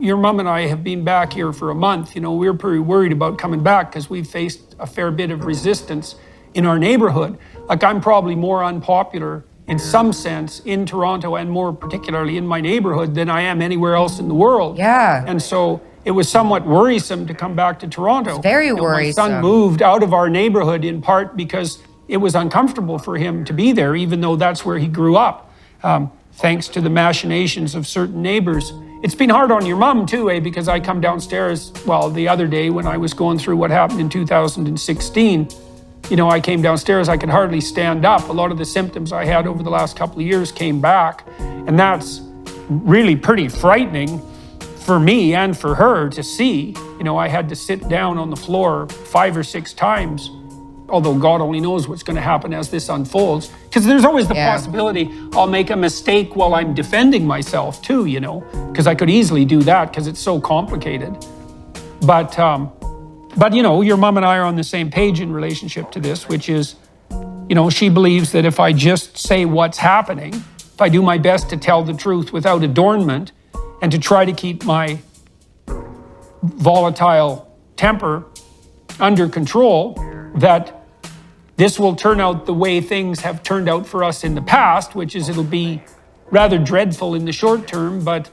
Your mom and I have been back here for a month. We're pretty worried about coming back because we've faced a fair bit of resistance in our neighborhood. Like, I'm probably more unpopular in some sense in Toronto, and more particularly in my neighborhood, than I am anywhere else in the world. Yeah. And so it was somewhat worrisome to come back to Toronto. It's very worrisome. My son moved out of our neighborhood in part because it was uncomfortable for him to be there, even though that's where he grew up, thanks to the machinations of certain neighbors. It's been hard on your mom too, because I come downstairs, the other day when I was going through what happened in 2016, I came downstairs, I could hardly stand up. A lot of the symptoms I had over the last couple of years came back, and that's really pretty frightening for me and for her to see. I had to sit down on the floor 5 or 6 times, although God only knows what's going to happen as this unfolds, because there's always the possibility I'll make a mistake while I'm defending myself too, because I could easily do that because it's so complicated. But your mom and I are on the same page in relationship to this, which is, she believes that if I just say what's happening, if I do my best to tell the truth without adornment and to try to keep my volatile temper under control, that this will turn out the way things have turned out for us in the past, which is it'll be rather dreadful in the short term, but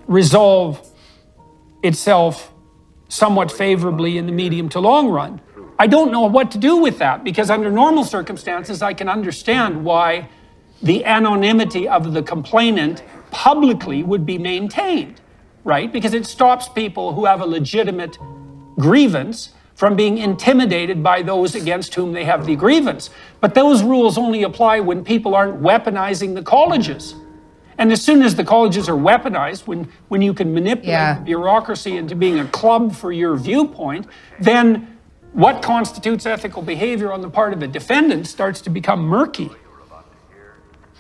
resolve itself somewhat favorably in the medium to long run. I don't know what to do with that, because under normal circumstances, I can understand why the anonymity of the complainant publicly would be maintained, right? Because it stops people who have a legitimate grievance from being intimidated by those against whom they have the grievance. But those rules only apply when people aren't weaponizing the colleges. And as soon as the colleges are weaponized, when you can manipulate the bureaucracy into being a club for your viewpoint, then what constitutes ethical behavior on the part of a defendant starts to become murky.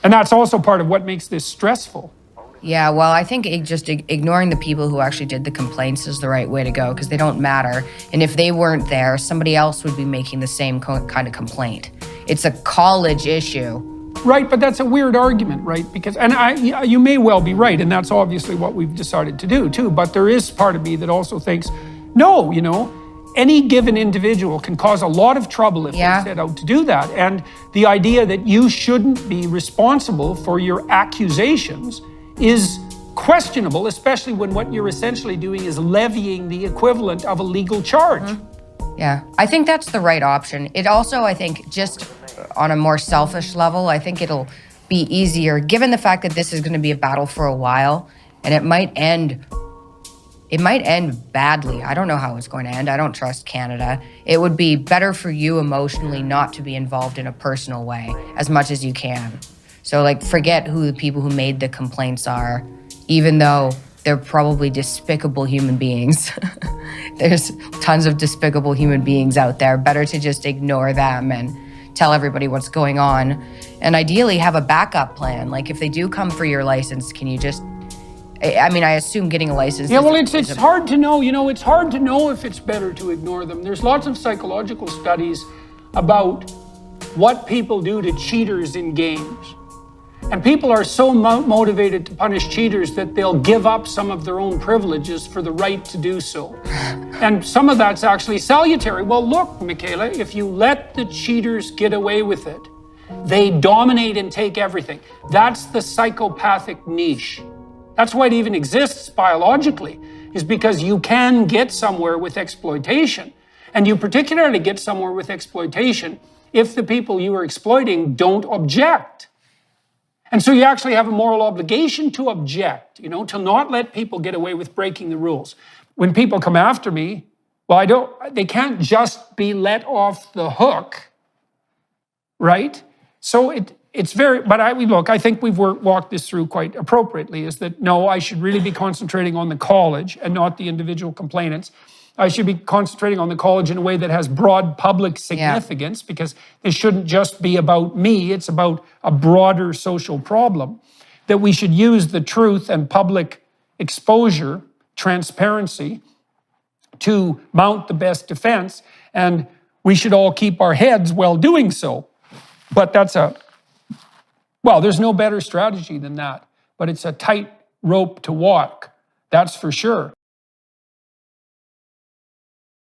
And that's also part of what makes this stressful. Yeah, well, I think just ignoring the people who actually did the complaints is the right way to go, because they don't matter. And if they weren't there, somebody else would be making the same kind of complaint. It's a college issue. Right, but that's a weird argument, right? Because, you may well be right, and that's obviously what we've decided to do too, but there is part of me that also thinks, no, any given individual can cause a lot of trouble if they set out to do that. And the idea that you shouldn't be responsible for your accusations is questionable, especially when what you're essentially doing is levying the equivalent of a legal charge. Mm-hmm. Yeah, I think that's the right option. It also, I think, just on a more selfish level, I think it'll be easier, given the fact that this is going to be a battle for a while, and it might end badly. I don't know how it's going to end. I don't trust Canada. It would be better for you emotionally not to be involved in a personal way as much as you can. So, forget who the people who made the complaints are, even though they're probably despicable human beings. There's tons of despicable human beings out there. Better to just ignore them and tell everybody what's going on. And ideally have a backup plan. If they do come for your license, can you just... I assume getting a license... Yeah, it's hard to know. It's hard to know if it's better to ignore them. There's lots of psychological studies about what people do to cheaters in games. And people are so motivated to punish cheaters that they'll give up some of their own privileges for the right to do so. And some of that's actually salutary. Well, look, Michaela, if you let the cheaters get away with it, they dominate and take everything. That's the psychopathic niche. That's why it even exists biologically, is because you can get somewhere with exploitation. And you particularly get somewhere with exploitation if the people you are exploiting don't object. And so you actually have a moral obligation to object, to not let people get away with breaking the rules. When people come after me, they can't just be let off the hook, right? So it's very, but I think we've walked this through quite appropriately, is that no, I should really be concentrating on the college and not the individual complainants. I should be concentrating on the college in a way that has broad public significance, because this shouldn't just be about me, it's about a broader social problem. That we should use the truth and public exposure, transparency, to mount the best defense, and we should all keep our heads while doing so. But there's no better strategy than that, but it's a tight rope to walk That's for sure.